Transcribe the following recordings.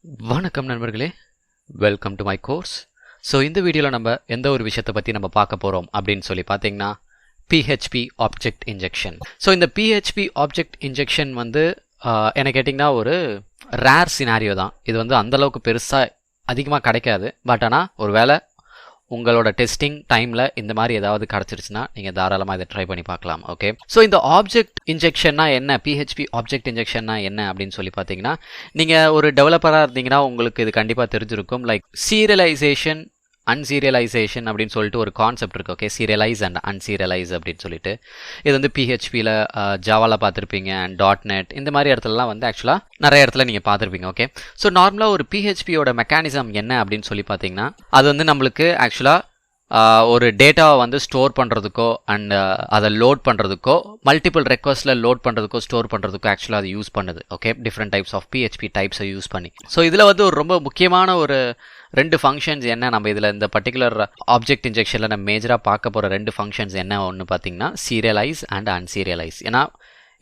வணக்கம் நண்பர்களே, welcome to my course. So இந்த வீடியோவில் நம்ம எந்த ஒரு விஷயத்தை பற்றி நம்ம பார்க்க போகிறோம் அப்படின்னு சொல்லி பார்த்தீங்கன்னா PHP ஆப்ஜெக்ட் இன்ஜெக்ஷன். ஸோ இந்த PHP ஆப்ஜெக்ட் இன்ஜெக்ஷன் வந்து என்ன கேட்டிங்கன்னா ஒரு ரேர் சினாரியோ தான். இது வந்து அந்தளவுக்கு பெருசாக அதிகமாக கிடைக்காது. பட் ஆனால் ஒரு வேளை உங்களோட டெஸ்டிங் டைமில் இந்த மாதிரி ஏதாவது கிடச்சிருச்சுன்னா நீங்கள் தாராளமாக இதை ட்ரை பண்ணி பார்க்கலாம். ஓகே, ஸோ இந்த ஆப்ஜெக்ட் இன்ஜெக்ஷன்னா என்ன, PHP ஆப்ஜெக்ட் இன்ஜெக்ஷன்னா என்ன அப்படின்னு சொல்லி பார்த்தீங்கன்னா, நீங்கள் ஒரு டெவலப்பராக இருந்தீங்கன்னா உங்களுக்கு இது கண்டிப்பாக தெரிஞ்சிருக்கும். லைக் சீரியலைசேஷன், அன்சீரியலைசேஷன் அப்படின்னு சொல்லிட்டு ஒரு கான்செப்ட் இருக்குது. ஓகே, சீரியலைஸ் அண்ட் அன்சீரியலைஸ் அப்படின்னு சொல்லிட்டு இது வந்து PHPயில் ஜாவாவில் பார்த்துருப்பீங்க அண்ட் .NET இந்த மாதிரி இடத்துலலாம் வந்து ஆக்சுவலாக நிறைய இடத்துல நீங்கள் பார்த்துருப்பீங்க. ஓகே, ஸோ நார்மலாக ஒரு PHPயோட மெக்கானிசம் என்ன அப்படின்னு சொல்லி பார்த்தீங்கன்னா, அது வந்து நம்மளுக்கு ஆக்சுவலாக ஒரு டேட்டாவை வந்து ஸ்டோர் பண்ணுறதுக்கோ அண்ட் அதை லோட் பண்ணுறதுக்கோ, மல்டிபிள் ரெக்வஸ்ட்டில் லோட் பண்ணுறதுக்கோ ஸ்டோர் பண்ணுறதுக்கோ ஆக்சுவலாக அது யூஸ் பண்ணுது. Okay, different types of PHP டைப்ஸை யூஸ் பண்ணி. ஸோ இதில் வந்து ஒரு ரொம்ப முக்கியமான ஒரு ரெண்டு ஃபங்க்ஷன்ஸ் என்ன, நம்ம இதில் இந்த பர்டிகுலர் ஆப்ஜெக்ட் இன்ஜெக்ஷனில் நம்ம மேஜராக பார்க்க போகிற ரெண்டு ஃபங்க்ஷன்ஸ் என்ன ஒன்று பார்த்தீங்கன்னா சீரியலைஸ் அண்ட் அன்சீரியலைஸ். ஏன்னா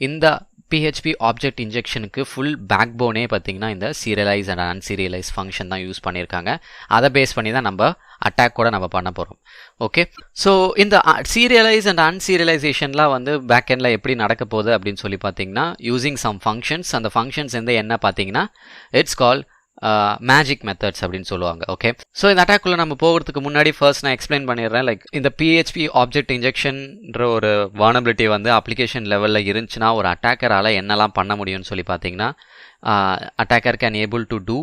இந்த PHP ஆப்ஜெக்ட் இன்ஜெக்ஷனுக்கு ஃபுல் பேக் போனே பார்த்தீங்கன்னா இந்த சீரியலைஸ் அண்ட் அன்சீரியலைஸ் ஃபங்க்ஷன் தான் யூஸ் பண்ணியிருக்காங்க. அதை பேஸ் பண்ணி தான் நம்ம அட்டாக் கூட நம்ம பண்ண போகிறோம். ஓகே, ஸோ இந்த சீரியலைஸ் அண்ட் அன்சீரியலைசேஷன்லாம் வந்து பேக் எண்டில் எப்படி நடக்க போகுது அப்படின்னு சொல்லி பார்த்தீங்கன்னா யூசிங் சம் ஃபங்க்ஷன்ஸ். அந்த ஃபங்க்ஷன்ஸ் வந்து என்ன பார்த்தீங்கன்னா இட்ஸ் கால் மேஜிக் மெத்தட்ஸ் அப்படின்னு சொல்லுவாங்க. ஓகே, ஸோ இந்த அட்டாக்குள்ளே நம்ம போகிறதுக்கு முன்னாடி ஃபர்ஸ்ட் நான் எக்ஸ்பிளைன் பண்ணிடுறேன். லைக் இந்த PHP ஆப்ஜெக்ட் இன்ஜெக்ஷன்ற ஒரு வானபிலிட்டி வந்து அப்ளிகேஷன் லெவலில் இருந்துச்சுன்னா ஒரு அட்டாக்கரால் என்னெல்லாம் பண்ண முடியும்னு சொல்லி பார்த்தீங்கன்னா, attacker can able to do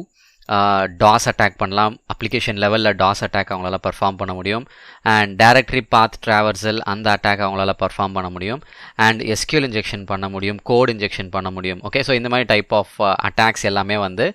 DOS attack பண்ணலாம். அப்ளிகேஷன் லெவலில் DOS அட்டாக் அவங்களால பர்ஃபார்ம் பண்ண முடியும். அண்ட் டைரக்டரி பாத் ட்ராவர்சல் அந்த அட்டாக் அவங்களால பர்ஃபார்ம் பண்ண முடியும். அண்ட் SQL இன்ஜெக்ஷன் பண்ண முடியும், கோட் இன்ஜெக்ஷன் பண்ண முடியும். ஓகே, ஸோ இந்த மாதிரி டைப் ஆஃப் அட்டாக்ஸ் எல்லாமே வந்து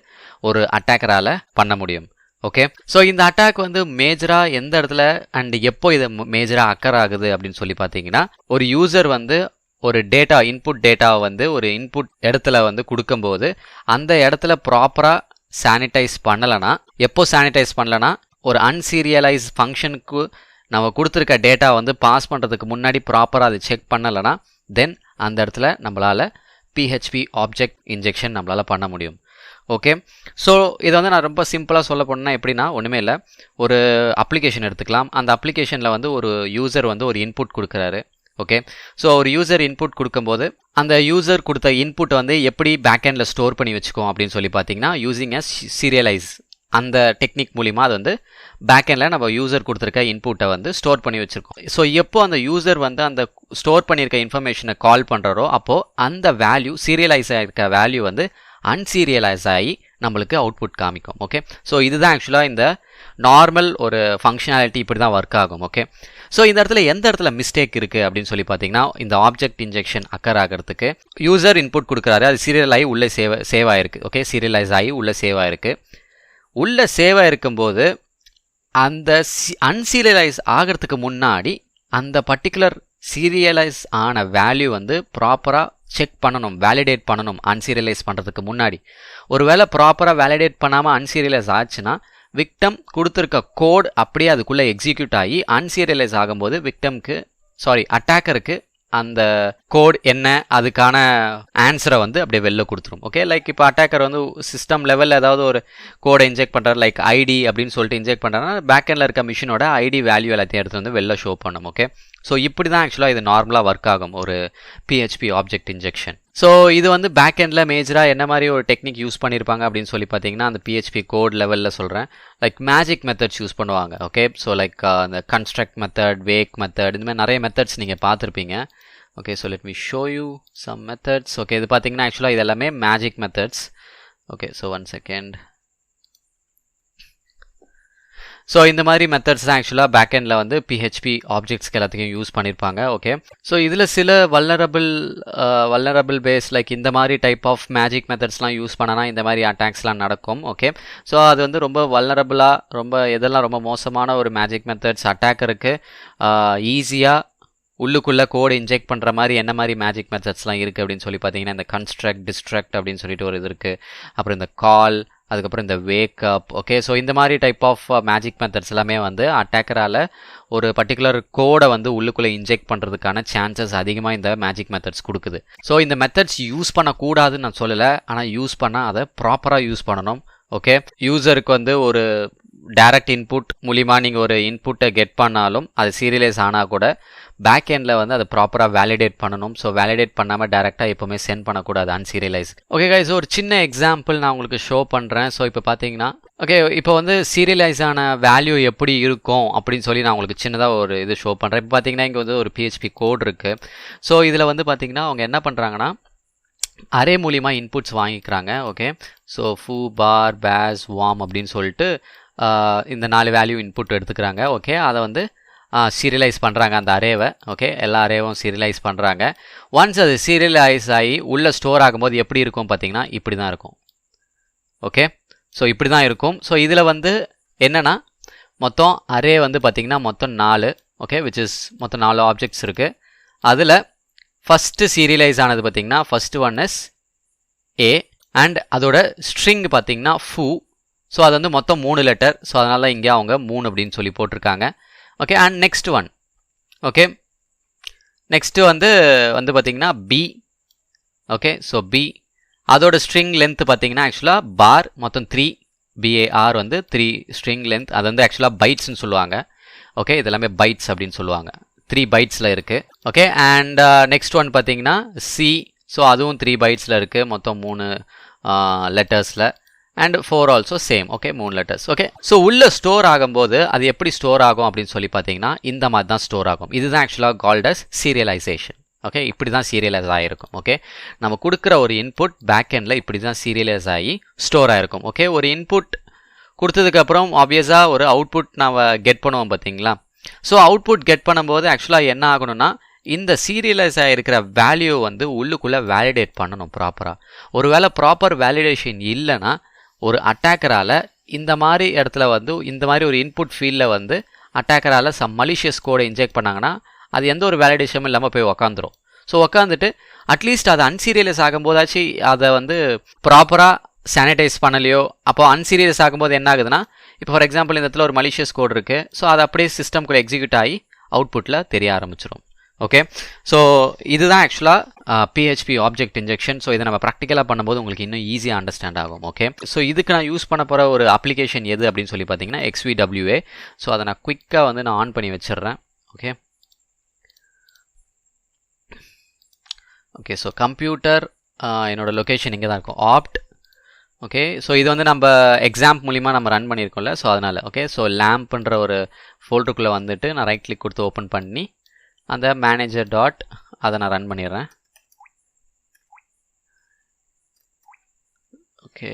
ஒரு அட்டாக்கரால் பண்ண முடியும். ஓகே, ஸோ இந்த அட்டாக் வந்து மேஜராக எந்த இடத்துல அண்ட் எப்போ இது மேஜராக அக்கர் ஆகுது அப்படின்னு சொல்லி பார்த்தீங்கன்னா, ஒரு யூசர் வந்து ஒரு டேட்டா இன்புட் டேட்டாவை வந்து ஒரு இன்புட் இடத்துல வந்து கொடுக்கும்போது அந்த இடத்துல ப்ராப்பராக சானிடைஸ் பண்ணலைன்னா, எப்போ சானிடைஸ் பண்ணலைன்னா ஒரு அன்சீரியலைஸ் ஃபங்க்ஷனுக்கு நம்ம கொடுத்துருக்க டேட்டா வந்து பாஸ் பண்ணுறதுக்கு முன்னாடி ப்ராப்பராக அதை செக் பண்ணலைன்னா தென் அந்த இடத்துல நம்மளால் PHP ஆப்ஜெக்ட் இன்ஜெக்ஷன் நம்மளால் பண்ண முடியும். ஓகே, ஸோ இதை வந்து நான் ரொம்ப சிம்பிளாக சொல்ல போனேன்னா எப்படின்னா ஒன்றுமே இல்லை, ஒரு அப்ளிகேஷன் எடுத்துக்கலாம். அந்த அப்ளிகேஷனில் வந்து ஒரு யூசர் வந்து ஒரு இன்புட் கொடுக்குறாரு. ஓகே, ஸோ ஒரு யூசர் இன்புட் கொடுக்கும்போது அந்த யூசர் கொடுத்த இன்புட் வந்து எப்படி பேக்எண்டில் ஸ்டோர் பண்ணி வச்சுக்கோம் அப்படின்னு சொல்லி பார்த்தீங்கன்னா யூசிங் அ சீரியலைஸ் அந்த டெக்னிக் மூலிமா அது வந்து பேக்எண்டில் நம்ம யூசர் கொடுத்துருக்க இன்புட்டை வந்து ஸ்டோர் பண்ணி வச்சுருக்கோம். ஸோ எப்போ அந்த யூசர் வந்து அந்த ஸ்டோர் பண்ணியிருக்க இன்ஃபர்மேஷனை கால் பண்ணுறாரோ அப்போது அந்த வேல்யூ சீரியலைஸ் ஆகிருக்க வேல்யூ வந்து அன்சீரியலைஸ் ஆகி நம்மளுக்கு அவுட்புட் காமிக்கும். ஓகே, ஸோ இதுதான் ஆக்சுவலாக இந்த நார்மல் ஒரு ஃபங்க்ஷனாலிட்டி இப்படி தான் ஒர்க் ஆகும். ஓகே, ஸோ இந்த இடத்துல எந்த இடத்துல மிஸ்டேக் இருக்குது அப்படின்னு சொல்லி பார்த்தீங்கன்னா, இந்த ஆப்ஜெக்ட் இன்ஜெக்ஷன் அக்கர் ஆகிறதுக்கு யூசர் இன்புட் கொடுக்குறாரு, அது சீரியல் ஆகி உள்ளே சேவ் ஆகிருக்கு. ஓகே, சீரியலைஸ் ஆகி உள்ளே சேவ் ஆகிருக்கு. உள்ளே சேவ் ஆகிருக்கும்போது அந்த அன்சீரியலைஸ் ஆகிறதுக்கு முன்னாடி அந்த பர்டிகுலர் சீரியலைஸ் ஆன வேல்யூ வந்து ப்ராப்பராக செக் பண்ணணும், வேலிடேட் பண்ணணும். அன்சீரியலைஸ் பண்ணுறதுக்கு முன்னாடி ஒருவேளை ப்ராப்பராக வேலிடேட் பண்ணாமல் அன்சீரியலைஸ் ஆச்சுன்னா விக்டம் கொடுத்துருக்க கோட் அப்படியே அதுக்குள்ளே எக்ஸிக்யூட் ஆகி அன்சீரியலைஸ் ஆகும்போது அட்டாக்கருக்கு அந்த கோட் என்ன அதுக்கான ஆன்சரை வந்து அப்படியே வெளில கொடுத்துரும். ஓகே, லைக் இப்போ அட்டாக்கர் வந்து சிஸ்டம் லெவலில் ஏதாவது ஒரு கோடை இன்ஜெக்ட் பண்ணுறாரு, லைக் ஐடி அப்படின்னு சொல்லிட்டு இன்ஜெக்ட் பண்ணுறாருன்னா பேக்கெண்டில் இருக்க மிஷினோட ஐடி வேல்யூ எல்லாத்தையும் எடுத்து வந்து வெளில ஷோ பண்ணும். ஓகே, ஸோ இப்படி தான் ஆக்சுவலாக இது நார்மலாக ஒர்க் ஆகும் ஒரு PHP ஆப்ஜெக்ட் இன்ஜெக்ஷன். ஸோ இது வந்து பேக்கெண்டில் மேஜராக என்ன மாதிரி ஒரு டெக்னிக் யூஸ் பண்ணியிருப்பாங்க அப்படின்னு சொல்லி பார்த்தீங்கன்னா, அந்த PHP கோட் லெவலில் சொல்கிறேன், லைக் மேஜிக் மெத்தட்ஸ் யூஸ் பண்ணுவாங்க. ஓகே, ஸோ லைக் அந்த கன்ஸ்ட்ரக்ட் மெத்தட், வேக் மெத்தட், இந்த மாதிரி நிறைய மெத்தட்ஸ் நீங்கள் பார்த்துருப்பீங்க. Okay, so let me show you some methods. Okay, இது பார்த்தீங்கன்னா ஆக்சுவலாக இது எல்லாமே magic methods. Okay, so 1 second. So இந்த மாதிரி மெத்தட்ஸ் தான் ஆக்சுவலாக பேக்கெண்டில் வந்து PHP ஆப்ஜெக்ட்ஸ்க்கு எல்லாத்துக்கும் யூஸ் பண்ணியிருப்பாங்க. ஓகே, ஸோ இதில் சில வல்னரபிள் பேஸ் லைக் இந்த மாதிரி டைப் ஆஃப் மேஜிக் மெத்தட்ஸ்லாம் யூஸ் பண்ணனா இந்த மாதிரி அட்டாக்ஸ்லாம் நடக்கும். ஓகே, ஸோ அது வந்து ரொம்ப வல்னரபிளாக இதெல்லாம் ரொம்ப மோசமான ஒரு மேஜிக் மெத்தட்ஸ். அட்டாக்கருக்கு ஈஸியாக உள்ளுக்குள்ளே கோடு இன்ஜெக்ட் பண்ணுற மாதிரி என்ன மாதிரி மேஜிக் மெத்தட்ஸ்லாம் இருக்குது அப்படின்னு சொல்லி பார்த்தீங்கன்னா, இந்த கன்ஸ்ட்ரக்ட், டிஸ்ட்ரக்ட் அப்படின்னு சொல்லிட்டு ஒரு இது இருக்குது. அப்புறம் இந்த கால், அதுக்கப்புறம் இந்த வேக் அப். ஓகே, ஸோ இந்த மாதிரி டைப் ஆஃப் மேஜிக் மெத்தட்ஸ் எல்லாமே வந்து அட்டாக்கரால் ஒரு பர்டிகுலர் கோடை வந்து உள்ளுக்குள்ளே இன்ஜெக்ட் பண்ணுறதுக்கான சான்சஸ் அதிகமாக இந்த மேஜிக் மெத்தட்ஸ் கொடுக்குது. ஸோ இந்த மெத்தட்ஸ் யூஸ் பண்ணக்கூடாதுன்னு நான் சொல்லலை, ஆனால் யூஸ் பண்ணால் அதை ப்ராப்பராக யூஸ் பண்ணணும். ஓகே, யூசருக்கு வந்து ஒரு டைரக்ட் இன்புட் மூலிமா நீங்கள் ஒரு இன்புட்டை கெட் பண்ணாலும் அது சீரியலைஸ் ஆனால் கூட பேக் எண்டில் வந்து அதை ப்ராப்பராக வேலிடேட் பண்ணணும். ஸோ வேலிடேட் பண்ணாமல் டேரெக்டாக எப்போவுமே சென்ட் பண்ணக்கூடாது அன்சீரியலைஸ். ஓகே கைஸ், ஒரு சின்ன எக்ஸாம்பிள் நான் உங்களுக்கு ஷோ பண்ணுறேன். ஸோ இப்போ பார்த்தீங்கன்னா ஓகே, இப்போ வந்து சீரியலைஸ் ஆன வேல்யூ எப்படி இருக்கும் அப்படின்னு சொல்லி நான் உங்களுக்கு சின்னதாக ஒரு இது ஷோ பண்ணுறேன். இப்போ பார்த்தீங்கன்னா இங்கே வந்து ஒரு PHP கோட் இருக்குது. ஸோ இதில் வந்து பார்த்தீங்கன்னா அவங்க என்ன பண்ணுறாங்கன்னா அரே மூலிமா இன்புட்ஸ் வாங்கிக்கிறாங்க. ஓகே, ஸோ ஃபூ பார் பேஸ் வார்ம் அப்படின்னு சொல்லிட்டு இந்த 4 வேல்யூ இன்புட் எடுத்துக்கிறாங்க. ஓகே, அதை வந்து சீரியலைஸ் பண்ணுறாங்க அந்த அரேவை. ஓகே, எல்லா அரேவும் சீரியலைஸ் பண்ணுறாங்க. ஒன்ஸ் அது சீரியலைஸ் ஆகி உள்ளே ஸ்டோர் ஆகும்போது எப்படி இருக்கும் பார்த்தீங்கன்னா இப்படி தான் இருக்கும். ஓகே, ஸோ இப்படி தான் இருக்கும். ஸோ இதில் வந்து என்னென்னா மொத்தம் அரே வந்து பார்த்திங்கன்னா மொத்தம் 4. ஓகே, விச் இஸ் மொத்தம் 4 ஆப்ஜெக்ட்ஸ் இருக்குது. அதில் ஃபஸ்ட்டு சீரியலைஸ் ஆனது பார்த்திங்கன்னா first one is A and அதோட ஸ்ட்ரிங் பார்த்திங்கன்னா ஃபூ. ஸோ அது வந்து மொத்தம் 3 லெட்டர். ஸோ அதனால் இங்கே அவங்க 3 அப்படின்னு சொல்லி போட்டிருக்காங்க. Okay, and next one. Okay, next வந்து பார்த்திங்கன்னா பி. ஓகே, ஸோ பி அதோட ஸ்ட்ரிங் லென்த் பார்த்திங்கன்னா ஆக்சுவலாக பார் மொத்தம் 3 BAR வந்து 3 ஸ்ட்ரிங் லென்த். அது வந்து ஆக்சுவலாக பைட்ஸ்ன்னு சொல்லுவாங்க. ஓகே, இதெல்லாமே பைட்ஸ் அப்படின்னு சொல்லுவாங்க. 3 பைட்ஸில் இருக்குது. ஓகே, அண்ட் நெக்ஸ்ட் ஒன் பார்த்திங்கன்னா சி. ஸோ அதுவும் 3 பைட்ஸில் இருக்குது, மொத்தம் 3 லெட்டர்ஸில். And 4 also same. Okay, 3 letters. Okay, so உள்ளே ஸ்டோர் ஆகும்போது அது எப்படி ஸ்டோர் ஆகும் அப்படின்னு சொல்லி பார்த்தீங்கன்னா இந்த மாதிரி தான் ஸ்டோர் ஆகும். இதுதான் ஆக்சுவலாக கால்ட் அஸ் சீரியலைசேஷன். ஓகே, இப்படி தான் சீரியலைஸ் ஆகிருக்கும். ஓகே, நம்ம கொடுக்குற ஒரு இன்புட் பேக் எண்டில் இப்படி தான் சீரியலைஸ் ஆகி ஸ்டோர் ஆகிருக்கும். ஓகே, ஒரு இன்புட் கொடுத்ததுக்கப்புறம் ஆப்வியஸாக ஒரு அவுட்புட் நம்ம கெட் பண்ணுவோம் பார்த்தீங்களா. ஸோ அவுட்புட் கெட் பண்ணும்போது ஆக்சுவலாக என்ன ஆகணும்னா இந்த சீரியலைஸ் ஆகிருக்கிற வேல்யூ வந்து உள்ளுக்குள்ளே வேலிடேட் பண்ணணும் ப்ராப்பராக. ஒருவேளை ப்ராப்பர் வேலிடேஷன் இல்லைன்னா ஒரு அட்டாக்கரால் இந்த மாதிரி இடத்துல வந்து இந்த மாதிரி ஒரு இன்புட் ஃபீல்டில் வந்து அட்டாக்கரால் சம் மலிஷியஸ் கோடை இன்ஜெக்ட் பண்ணாங்கன்னா அது எந்த ஒரு வேலிடேஷனும் இல்லாமல் போய் உக்காந்துரும். ஸோ உக்காந்துட்டு அட்லீஸ்ட் அது அன்சீரியலைஸ் ஆகும்போதாச்சு அதை வந்து ப்ராப்பராக சானிடைஸ் பண்ணலையோ, அப்போ அன்சீரியஸ் ஆகும்போது என்ன ஆகுதுன்னா இப்போ ஃபார் எக்ஸாம்பிள் இந்த இடத்துல ஒரு மலிஷியஸ் கோட் இருக்குது. ஸோ அது அப்படியே சிஸ்டம்குள்ளே எக்ஸிக்யூட் ஆகி அவுட்புட்டில் தெரிய ஆரம்பிச்சிடும். ஓகே, ஸோ இதுதான் ஆக்சுவலாக PHP ஆப்ஜெக்ட் இன்ஜெக்ஷன். ஸோ இதை நம்ம ப்ராக்டிக்கலாக பண்ணும்போது உங்களுக்கு இன்னும் ஈஸியாக அண்டர்ஸ்டாண்ட் ஆகும். ஓகே, ஸோ இதுக்கு நான் யூஸ் பண்ண போகிற ஒரு அப்ளிகேஷன் எது அப்படின்னு சொல்லி பார்த்தீங்கன்னா XVWA. ஸோ அதை நான் குயிக்காக வந்து நான் ஆன் பண்ணி வச்சிடுறேன். ஓகே, ஓகே, ஸோ கம்ப்யூட்டர் என்னோட லொக்கேஷன் இங்கே தான் இருக்கும், ஆப்ட். ஓகே, ஸோ இது வந்து நம்ம எக்ஸாம் மூலிமா நம்ம ரன் பண்ணியிருக்கோம்ல. ஸோ அதனால் ஓகே, ஸோ லேம்ப்ன்ற ஒரு ஃபோல்டருக்குள்ளே வந்துட்டு நான் ரைட் கிளிக் கொடுத்து ஓப்பன் பண்ணி அந்த மேனேஜர் டாட் அதை நான் ரன் பண்ணிடுறேன். Okay,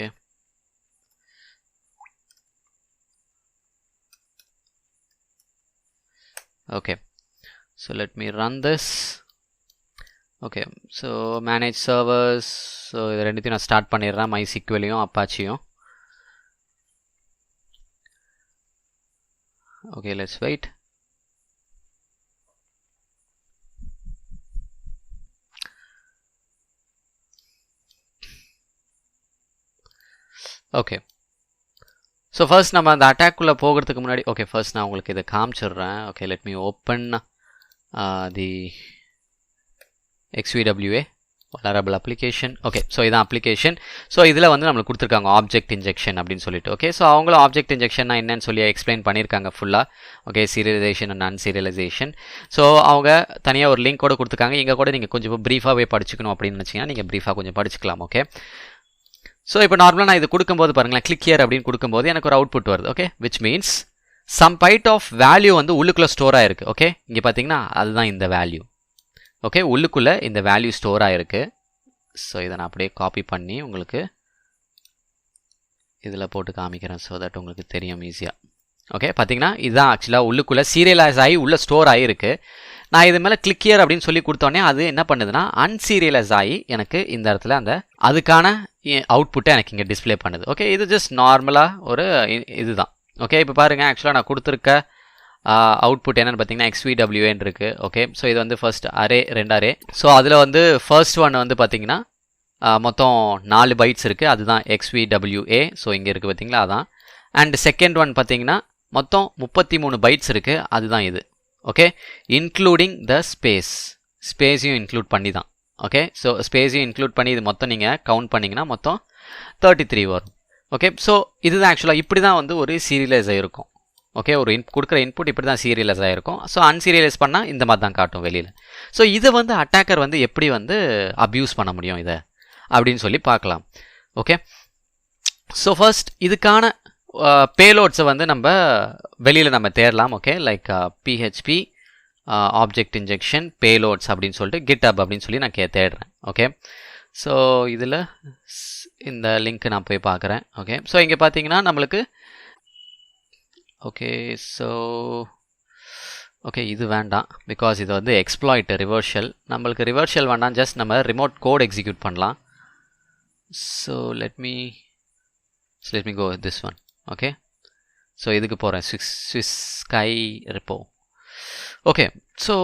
okay, so let me run this. Okay, so manage servers. So இது ரெண்டுத்தையும் நான் ஸ்டார்ட் பண்ணிடுறேன், MySQLையும் அப்பாச்சியும். Okay, let's wait. Okay, so first நம்ம அந்த அட்டாக்குள்ளே போகிறதுக்கு முன்னாடி ஓகே ஃபர்ஸ்ட் நான் உங்களுக்கு இதை காமிச்சிடுறேன். Okay, let me open the XVWA vulnerable application. Okay, so இதான் அப்ளிகேஷன். ஸோ இதில் வந்து நம்மளுக்கு கொடுத்துருக்காங்க ஆப்ஜெக்ட் இன்ஜெக்ஷன் அப்படின்னு சொல்லிட்டு. ஓகே, ஸோ அவங்களும் ஆப்ஜெக்ட் இன்ஜெக்ஷன்னா என்னன்னு சொல்லி எக்ஸ்பிளைன் பண்ணியிருக்காங்க ஃபுல்லாக. Okay, serialization and unserialization. So அவங்க தனியாக ஒரு லிங்க் கூட கொடுத்துருக்காங்க. இங்கே கூட நீங்கள் கொஞ்சம் ப்ரீஃபாகவே படிச்சுக்கணும் அப்படின்னு நினச்சிங்கன்னா நீங்கள் ப்ரீஃபாக கொஞ்சம் படிச்சுக்கலாம். ஓகே, ஸோ இப்போ நார்மலாக நான் இது கொடுக்கும்போது பாருங்களேன், கிளிக் ஹியர் அப்படின்னு கொடுக்கும்போது எனக்கு ஒரு அவுட்புட் வருது. Okay, which means some byte of value வந்து உள்ளுக்குள்ளே ஸ்டோர் ஆகிருக்கு. ஓகே, இங்கே பார்த்தீங்கன்னா அதுதான் இந்த வேல்யூ. ஓகே, உள்ளுக்குள்ளே இந்த வேல்யூ ஸ்டோர் ஆகிருக்கு. ஸோ இதை நான் அப்படியே காப்பி பண்ணி உங்களுக்கு இதில் போட்டு காமிக்கிறேன். ஸோ தட் உங்களுக்கு தெரியும் ஈஸியாக. ஓகே, பார்த்தீங்கன்னா இதுதான் ஆக்சுவலாக உள்ளுக்குள்ளே சீரியலைஸ் ஆகி உள்ளே ஸ்டோர் ஆகிருக்கு. நான் இது மேலே கிளிக் ஹியர் அப்படின்னு சொல்லி கொடுத்தோன்னே அது என்ன பண்ணுதுன்னா அன்சீரியலைஸ் ஆகி எனக்கு இந்த இடத்துல அந்த அதுக்கான அவுட்புட்டை எனக்கு இங்கே டிஸ்பிளே பண்ணுது. ஓகே, இது ஜஸ்ட் நார்மலாக ஒரு இதுதான். ஓகே, இப்போ பாருங்கள், ஆக்சுவலாக நான் கொடுத்துருக்க அவுட்புட் என்னென்னு பார்த்தீங்கன்னா XVWAன்னு இருக்குது. ஓகே, ஸோ இது வந்து ஃபர்ஸ்ட் அரே 2 அரே. ஸோ அதில் வந்து ஃபர்ஸ்ட் ஒன் வந்து பார்த்தீங்கன்னா மொத்தம் 4 பைட்ஸ் இருக்குது, அதுதான் XVWA. ஸோ இங்கே இருக்குது பார்த்தீங்களா, அதான். அண்ட் செகண்ட் ஒன் பார்த்தீங்கன்னா மொத்தம் 33 பைட்ஸ் இருக்குது, அதுதான் இது. ஓகே, இன்க்ளூடிங் த ஸ்பேஸையும் இன்க்ளூட் பண்ணி தான். ஓகே, ஸோ ஸ்பேஸையும் இன்க்ளூட் பண்ணி இது மொத்தம் நீங்கள் கவுண்ட் பண்ணிங்கன்னா மொத்தம் 33 வரும். ஓகே, ஸோ இதுதான் ஆக்சுவலாக இப்படி தான் வந்து ஒரு சீரியலைஸ் ஆகிருக்கும். ஓகே, ஒரு கொடுக்குற இன்புட் இப்படி தான் சீரியலைஸ் ஆகிருக்கும். ஸோ அன்சீரியலைஸ் பண்ணால் இந்த மாதிரி தான் காட்டும் வெளியில். ஸோ இதை வந்து அட்டாக்கர் வந்து எப்படி வந்து அப்யூஸ் பண்ண முடியும் இதை அப்படின்னு சொல்லி பார்க்கலாம். ஓகே, ஸோ ஃபர்ஸ்ட் இதுக்கான பேலோட்ஸை வந்து நம்ம வெளியில் நம்ம தேடலாம். Okay, like PHP object injection payloads அப்படின்னு சொல்லிட்டு GitHub அப்படின்னு சொல்லி நான் தேடுறேன். ஓகே, ஸோ இதில் இந்த லிங்க் நான் போய் பார்க்குறேன். ஓகே, ஸோ இங்கே பார்த்தீங்கன்னா நம்மளுக்கு ஓகே, ஸோ ஓகே இது வேண்டாம், பிகாஸ் இது வந்து எக்ஸ்ப்ளாய்ட் ரிவர்ஷல். நம்மளுக்கு ரிவர்ஷல் வேண்டாம், ஜஸ்ட் நம்ம ரிமோட் கோட் எக்ஸிக்யூட் பண்ணலாம். So let me go this one. Okay, so இதுக்கு போகிறேன், swiss sky repo. Okay, so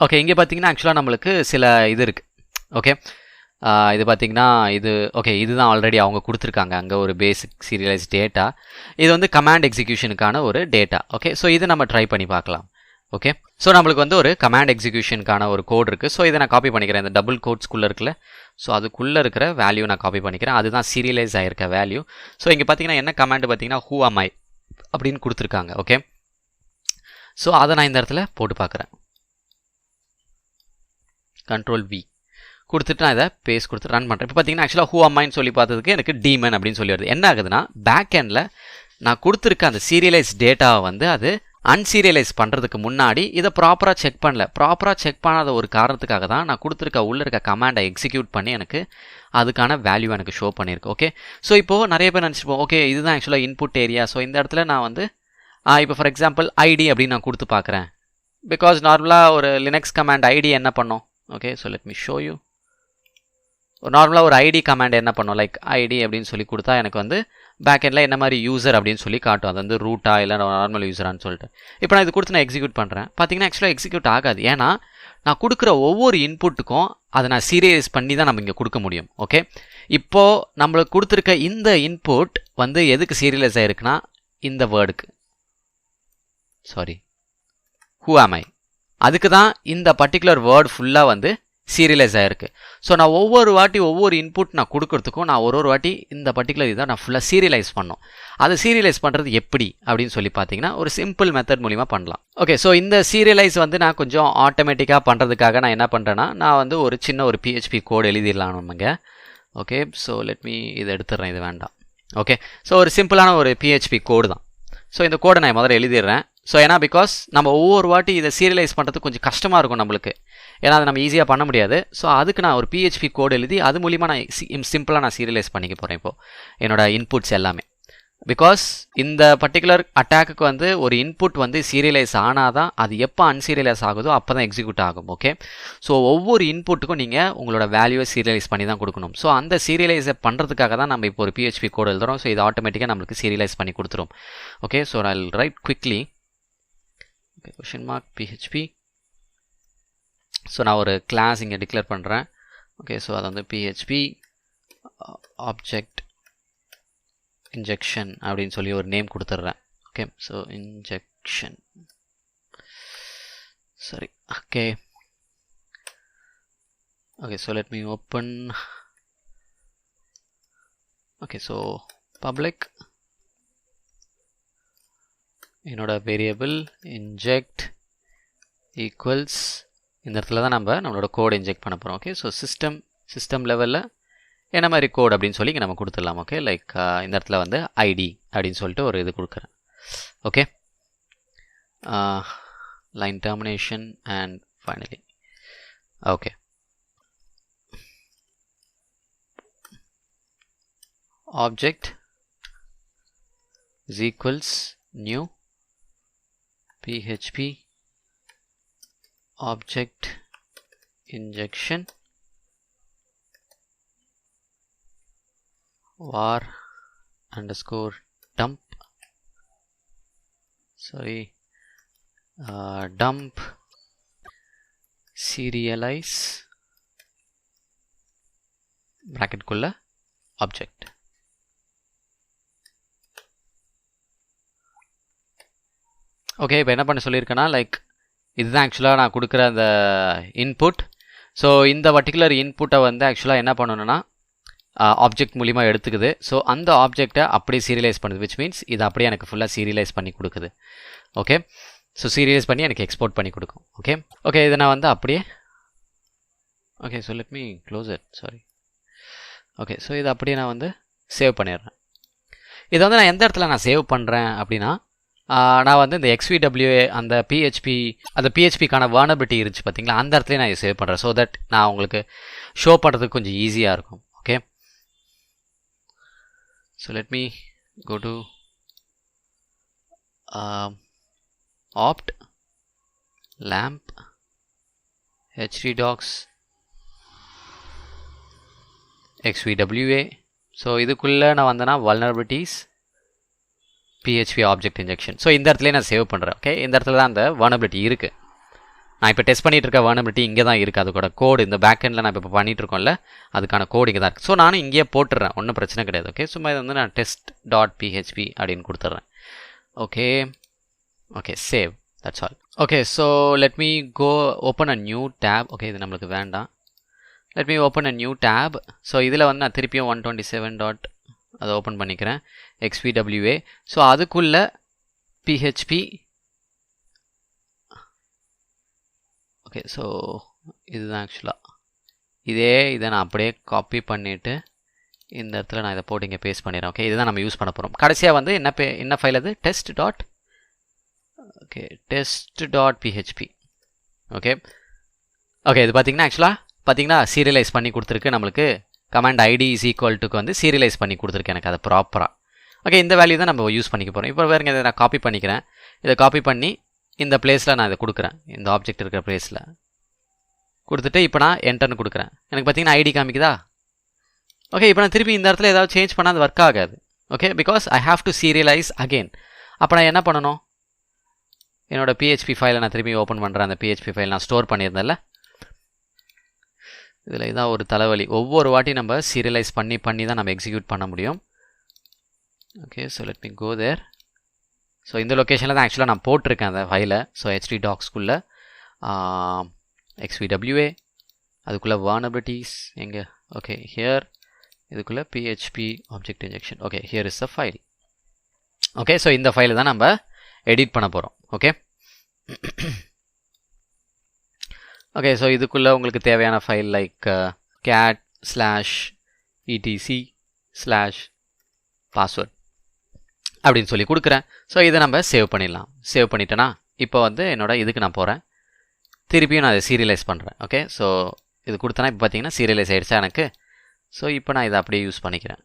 okay இங்கே பார்த்தீங்கன்னா ஆக்சுவலாக நம்மளுக்கு சில இது இருக்குது. ஓகே, இது பார்த்தீங்கன்னா இது ஓகே இதுதான் ஆல்ரெடி அவங்க கொடுத்துருக்காங்க அங்கே ஒரு பேசிக் சீரியலைஸ் டேட்டா. இது வந்து கமாண்ட் எக்ஸிக்யூஷனுக்கான ஒரு டேட்டா. ஓகே, ஸோ இதை நம்ம ட்ரை பண்ணி பார்க்கலாம். ஓகே, ஸோ நம்மளுக்கு வந்து ஒரு கமாண்ட் எக்ஸிக்யூஷனுக்கான ஒரு கோட் இருக்குது. ஸோ இதை நான் காப்பி பண்ணிக்கிறேன், இந்த டபுள் கோட்ஸ்குள்ளே இருக்குல்ல, ஸோ அதுக்குள்ளே இருக்கிற வேல்யூ நான் காப்பி பண்ணிக்கிறேன், அதுதான் சீரியலைஸ் ஆகிருக்க வேல்யூ. ஸோ இங்கே பார்த்தீங்கன்னா என்ன கமாண்ட் பார்த்தீங்கன்னா who am I அப்படின்னு கொடுத்துருக்காங்க. ஓகே, ஸோ அதை நான் இந்த இடத்துல போட்டு பார்க்குறேன், Ctrl V கொடுத்துட்டு நான் இதை பேஸ்ட் கொடுத்து ரன் பண்ணுறேன். இப்போ பார்த்தீங்கன்னா ஆக்சுவலாக who am I சொல்லி பார்த்ததுக்கு எனக்கு டீமன் அப்படின்னு சொல்லி வருது. என்ன ஆகுதுன்னா பேக் எண்டில் நான் கொடுத்துருக்க அந்த சீரியலைஸ் டேட்டாவை வந்து அது அன்சீரியலைஸ் பண்ணுறதுக்கு முன்னாடி இதை ப்ராப்பராக செக் பண்ணல. ப்ராப்பராக செக் பண்ணாத ஒரு காரணத்துக்காக தான் நான் கொடுத்துருக்க உள்ளே இருக்க கமாண்டை எக்ஸிக்யூட் பண்ணி எனக்கு அதுக்கான வேல்யூ எனக்கு ஷோ பண்ணியிருக்கு. ஓகே, ஸோ இப்போது நிறைய பேர் நினச்சிப்போம், ஓகே இதுதான் ஆக்சுவலாக இன்புட் ஏரியா. ஸோ இந்த இடத்துல நான் வந்து இப்போ ஃபார் எக்ஸாம்பிள் ஐடி அப்படின்னு நான் கொடுத்து பார்க்குறேன். பிகாஸ் நார்மலாக ஒரு லினக்ஸ் கமாண்ட் ஐடி என்ன பண்ணோம். Okay, so let me show you. நார்மலாக ஒரு ஐடி கமாண்ட் என்ன பண்ணும், லைக் ஐடி அப்படின்னு சொல்லி கொடுத்தா எனக்கு வந்து பேக் எண்டில் என்ன மாதிரி யூசர் அப்படின்னு சொல்லி காட்டும், அது வந்து ரூட்டா இல்லை நார்மல் யூசரான்னு சொல்லிட்டு. இப்போ நான் இது கொடுத்து நான் எக்ஸிக்யூட் பண்ணுறேன், பார்த்தீங்கன்னா ஆக்சுவலாக எக்ஸிக்யூட் ஆகாது. ஏன்னா நான் கொடுக்குற ஒவ்வொரு இன்புட்டுக்கும் அதை நான் சீரியலைஸ் பண்ணி தான் நம்ம இங்கே கொடுக்க முடியும். ஓகே, இப்போது நம்மளுக்கு கொடுத்துருக்க இந்த இன்புட் வந்து எதுக்கு சீரியலைஸ் ஆகிருக்குன்னா இந்த வேர்டுக்கு, சாரி who am I, அதுக்கு தான் இந்த பர்டிகுலர் வேர்டு ஃபுல்லாக வந்து சீரியலைஸ் ஆகிருக்கு. ஸோ நான் ஒவ்வொரு வாட்டி ஒவ்வொரு இன்புட் நான் கொடுக்கறதுக்கும் நான் ஒரு வாட்டி இந்த பர்டிகுலர் இதை நான் ஃபுல்லாக சீரியலைஸ் பண்ணணும். அதை சீரியலைஸ் பண்ணுறது எப்படி அப்படின்னு சொல்லி பார்த்தீங்கன்னா ஒரு சிம்பிள் மெத்தட் மூலிமா பண்ணலாம். ஓகே, ஸோ இந்த சீரியலைஸ் வந்து நான் கொஞ்சம் ஆட்டோமேட்டிக்காக பண்ணுறதுக்காக நான் என்ன பண்ணுறேன்னா நான் வந்து ஒரு சின்ன ஒரு PHP கோடு எழுதிடலாம் நம்மங்க. ஓகே, ஸோ லெட் மீ இதை எடுத்துடுறேன், இது வேண்டாம். ஓகே, ஸோ ஒரு சிம்பிளான ஒரு PHP கோடு தான். ஸோ இந்த கோடை நான் முதல்ல எழுதிடுறேன். ஸோ ஏன்னா பிகாஸ் நம்ம ஒவ்வொரு வாட்டி இதை சீரியலைஸ் பண்ணுறதுக்கு கொஞ்சம் கஷ்டமாக இருக்கும் நம்மளுக்கு, ஏன்னா அதை நம்ம ஈஸியாக பண்ண முடியாது. ஸோ அதுக்கு நான் ஒரு PHP கோடு எழுதி அது மூலிமா நான் சிம்பிளாக நான் சீரியலைஸ் பண்ணிக்க போகிறேன் இப்போது என்னோட இன்புட்ஸ் எல்லாமே. பிகாஸ் இந்த பர்டிகுலர் அட்டாக்கு வந்து ஒரு இன்புட் வந்து சீரியலைஸ் ஆனால் தான் அது எப்போ அன்சீரியலைஸ் ஆகுதோ அப்போ தான் எக்ஸிக்யூட் ஆகும். ஓகே, ஸோ ஒவ்வொரு இன்புட்டுக்கும் நீங்கள் உங்களோட வேல்யூவை சீரியலைஸ் பண்ணி தான் கொடுக்கணும். ஸோ அந்த சீரியலைஸை பண்ணுறதுக்காக தான் நம்ம இப்போ ஒரு PHP கோடு எழுதுகிறோம். ஸோ இது ஆட்டோமேட்டிக்காக நம்மளுக்கு சீரியலைஸ் பண்ணி கொடுத்துரும். Okay, so I will write quickly question mark PHP. So நான் ஒரு கிளாஸ் இங்கே டிக்ளேர் பண்ணுறேன். ஓகே, ஸோ அது வந்து PHP ஆப்ஜெக்ட் இன்ஜெக்ஷன் அப்படின்னு சொல்லி ஒரு நேம் கொடுத்துட்றேன். ஓகே, ஸோ இன்ஜெக்ஷன் சரி. Okay, okay, so let me open. Okay, so public என்னோட வேரியபிள் இன்ஜெக்ட் ஈக்குவல்ஸ் இந்த இடத்துல தான் நம்மளோட கோட் இன்ஜெக்ட் பண்ண போகிறோம். ஓகே, ஸோ சிஸ்டம் லெவலில் என்ன மாதிரி கோட் அப்படின்னு சொல்லி இங்கே நம்ம கொடுத்துடலாம். ஓகே, லைக் இந்த இடத்துல வந்து ஐடி அப்படின்னு சொல்லிட்டு ஒரு இது கொடுக்குறேன். Okay, line termination and finally okay. Object is equals new PHP object injection var underscore dump dump serialize ப்ராக்கெட்குள்ள ஆப்ஜெக்ட். ஓகே, இப்போ என்ன பண்ண சொல்லியிருக்கேன்னா லைக் இதுதான் ஆக்சுவலாக நான் கொடுக்குற அந்த இன்புட். ஸோ இந்த பர்டிகுலர் இன்புட்டை வந்து ஆக்சுவலாக என்ன பண்ணணும்னா ஆப்ஜெக்ட் மூலிமா எடுத்துக்குது. ஸோ அந்த ஆப்ஜெக்டை அப்படியே சீரியலைஸ் பண்ணுது, விச் மீன்ஸ் இது அப்படியே எனக்கு ஃபுல்லாக சீரியலைஸ் பண்ணி கொடுக்குது. ஓகே, ஸோ சீரியலைஸ் பண்ணி எனக்கு எக்ஸ்போர்ட் பண்ணி கொடுக்கும். ஓகே ஓகே, இதை நான் வந்து அப்படியே okay, so let me close it, sorry. Okay, so இதை அப்படியே நான் வந்து சேவ் பண்ணிடுறேன். இதை வந்து நான் எந்த இடத்துல நான் சேவ் பண்ணுறேன் அப்படின்னா நான் வந்து இந்த XVWA அந்த PHPக்கான வர்னபிலிட்டி இருந்துச்சு பார்த்தீங்களா, அந்த இடத்துல நான் சேவ் பண்ணுறேன். ஸோ தட் நான் உங்களுக்கு ஷோ பண்ணுறதுக்கு கொஞ்சம் ஈஸியாக இருக்கும். Okay, so let me go to opt lamp hddocs XVWA. So இதுக்குள்ளே நான் வந்தேன்னா vulnerabilities PHP object injection. So இந்த இடத்துல நான் சேவ் பண்ணுறேன். ஓகே, இந்த இடத்துல தான் அந்த வர்னபிலிட்டி இருக்குது. நான் இப்போ டெஸ்ட் பண்ணிட்டு இருக்க வர்னபிலிட்டி இங்கே தான் இருக்குது. அதுக்கூட கோடு இந்த பேக் எண்டில் நான் இப்போ பண்ணிட்டு இருக்கோம்ல, அதுக்கான கோடு இங்கே தான் இருக்குது. ஸோ நானும் இங்கேயே போட்டுடுறேன், ஒன்றும் பிரச்சனை கிடையாது. ஓகே, சும்மா இதை வந்து நான் test.php அப்படின்னு கொடுத்துட்றேன். Okay okay, save, that's all. Okay, so let me go open a new tab. Okay, இது நம்மளுக்கு வேண்டாம். Let me open a new tab. So இதில் வந்து நான் திருப்பியும் 127. அதை ஓப்பன் பண்ணிக்கிறேன், XVWA. ஸோ அதுக்குள்ளே PHP. ஓகே, ஸோ இதுதான் ஆக்சுவலாக இதை நான் அப்படியே காப்பி பண்ணிவிட்டு இந்த இடத்துல நான் இதை போட்டு இங்கே பேஸ்ட் பண்ணிடுறேன். ஓகே, இதுதான் நம்ம யூஸ் பண்ண போகிறோம். கடைசியாக வந்து என்ன ஃபைல் அது test.php. ஓகே ஓகே, இது பார்த்தீங்கன்னா ஆக்சுவலாக பார்த்தீங்கன்னா சீரியலைஸ் பண்ணி கொடுத்துருக்கு நம்மளுக்கு. கமாண்ட் ஐடி இஸ் ஈக்குவல்ட்டுக்கு வந்து சீரியலைஸ் பண்ணி கொடுத்துருக்கு எனக்கு அதை ப்ராப்பராக. ஓகே, இந்த வேல்யூ தான் நம்ம யூஸ் பண்ணிக்க போகிறோம். இப்போ வேறுங்க இதை நான் காப்பி பண்ணிக்கிறேன். இதை காப்பி பண்ணி இந்த பிளேஸில் நான் இதை கொடுக்குறேன், இந்த ஆப்ஜெக்ட் இருக்கிற பிளேஸில் கொடுத்துட்டு இப்போ நான் என்டர்னு கொடுக்குறேன். எனக்கு பார்த்தீங்கன்னா ஐடி காமிக்குதா? ஓகே, இப்போ நான் திருப்பி இந்த இடத்துல ஏதாவது சேஞ்ச் பண்ணால் அது ஒர்க் ஆகாது. Okay, because I have to serialise again. அப்போ நான் என்ன பண்ணணும், என்னோடய PHP ஃபைலை நான் திருப்பி ஓப்பன் பண்ணுறேன். அந்த PHP ஃபைல் நான் ஸ்டோர் பண்ணியிருந்தேன்ல, இதில் இதான் ஒரு தலைவலி. ஒவ்வொரு வாட்டி நம்ம சீரியலைஸ் பண்ணி தான் நம்ம எக்ஸிக்யூட் பண்ண முடியும். Okay, so let me go there. So இந்த லொக்கேஷனில் தான் ஆக்சுவலாக நான் போட்டிருக்கேன் அந்த ஃபைலை. ஸோ hddocsக்குள்ளே XVWA, அதுக்குள்ளே vulnerabilities எங்கே, ஓகே ஹியர், இதுக்குள்ளே PHP object injection. Okay, here is a file. Okay, so இந்த ஃபைலை தான் நம்ம எடிட் பண்ண போகிறோம். ஓகே ஓகே, ஸோ இதுக்குள்ளே உங்களுக்கு தேவையான ஃபைல் லைக் cat/etc/password அப்படின்னு சொல்லி கொடுக்குறேன். ஸோ இதை நம்ம சேவ் பண்ணிடலாம். சேவ் பண்ணிட்டேன்னா இப்போ வந்து என்னோட இதுக்கு நான் போகிறேன், திருப்பியும் நான் அதை சீரியலைஸ் பண்ணுறேன். ஓகே, ஸோ இது கொடுத்தேன்னா இப்போ பார்த்தீங்கன்னா சீரியலைஸ் ஆகிடுச்சா எனக்கு. ஸோ இப்போ நான் இதை அப்படியே யூஸ் பண்ணிக்கிறேன்.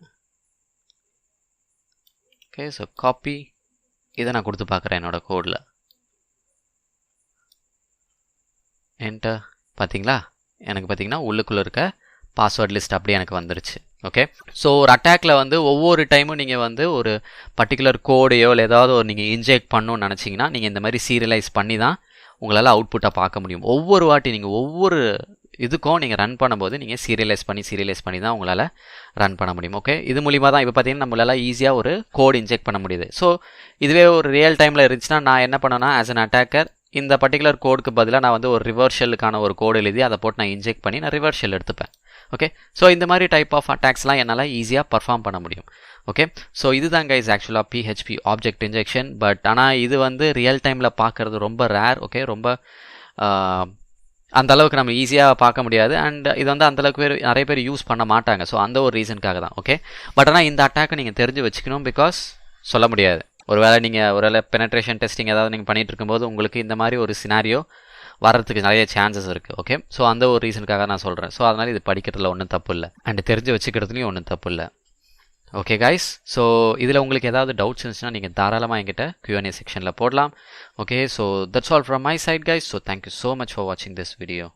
ஓகே, ஸோ காப்பி, இதை நான் கொடுத்து பார்க்குறேன் என்னோட கோடில். என்டர், பார்த்தீங்களா எனக்கு பார்த்தீங்கன்னா உள்ளுக்குள்ளே இருக்க பாஸ்வேர்ட் லிஸ்ட் அப்படியே எனக்கு வந்துருச்சு. ஓகே, ஸோ ஒரு அட்டாக்ல வந்து ஒவ்வொரு டைமும் நீங்கள் வந்து ஒரு பர்டிகுலர் கோடையோ இல்லை ஏதாவது ஒரு நீங்கள் இன்ஜெக்ட் பண்ணணும்னு நினச்சிங்கன்னா நீங்கள் இந்த மாதிரி சீரியலைஸ் பண்ணி தான் உங்களால் அவுட்புட்டாக பார்க்க முடியும். ஒவ்வொரு வாட்டி நீங்கள் ஒவ்வொரு இதுக்கும் நீங்கள் ரன் பண்ணும்போது நீங்கள் சீரியலைஸ் பண்ணி தான் உங்களால் ரன் பண்ண முடியும். ஓகே, இது மூலிமா தான் இப்போ பார்த்தீங்கன்னா நம்மளால் ஈஸியாக ஒரு கோட் இன்ஜெக்ட் பண்ண முடியுது. ஸோ இதுவே ஒரு ரியல் டைமில் இருந்துச்சுன்னா நான் என்ன பண்ணேன்னா ஆஸ் அன் அட்டாக்கர் இந்த பர்டிகுலர் கோடுக்கு பதிலாக நான் வந்து ஒரு ரிவர்ஷலுக்கான ஒரு கோடு எழுதி அதை போட்டு நான் இன்ஜெக்ட் பண்ணி நான் ரிவர்ஷல் எடுத்துப்பேன். ஓகே, ஸோ இந்த மாதிரி டைப் ஆஃப் அட்டாக்ஸ்லாம் என்னால் ஈஸியாக பர்ஃபார்ம் பண்ண முடியும். ஓகே, ஸோ இதுதான் கைஸ் ஆக்சுவலாக PHP ஆப்ஜெக்ட் இன்ஜெக்ஷன். பட் ஆனால் இது வந்து ரியல் டைமில் பார்க்குறது ரொம்ப ரேர். ஓகே, ரொம்ப அந்த அளவுக்கு நம்ம ஈஸியாக பார்க்க முடியாது. அண்ட் இது வந்து அந்தளவுக்கு நிறைய பேர் யூஸ் பண்ண மாட்டாங்க. ஸோ அந்த ஒரு ரீசனுக்காக தான். ஓகே, பட் ஆனால் இந்த அட்டாக்கை நீங்கள் தெரிஞ்சு வச்சுக்கணும். பிகாஸ் சொல்ல முடியாது, ஒருவேளை பெனட்ரேஷன் டெஸ்டிங் ஏதாவது நீங்கள் பண்ணிகிட்டு இருக்கும்போது உங்களுக்கு இந்த மாதிரி ஒரு சினாரியோ வர்றதுக்கு நிறைய சான்சஸ் இருக்குது. ஓகே, ஸோ அந்த ஒரு ரீசனுக்காக நான் சொல்கிறேன். ஸோ அதனால் இது படிக்கிறதுல ஒன்றும் தப்பு இல்லை, அண்ட் தெரிஞ்சு வச்சுக்கிறதுலையும் ஒன்றும் தப்பு இல்லை. ஓகே கைஸ், ஸோ இதில் உங்களுக்கு ஏதாவது டவுட்ஸ் இருந்துச்சுன்னா நீங்கள் தாராளமாக என்கிட்ட Q&A செக்ஷனில் போடலாம். Okay, so that's all from my side guys. So thank you so much for வாட்சிங் திஸ் வீடியோ.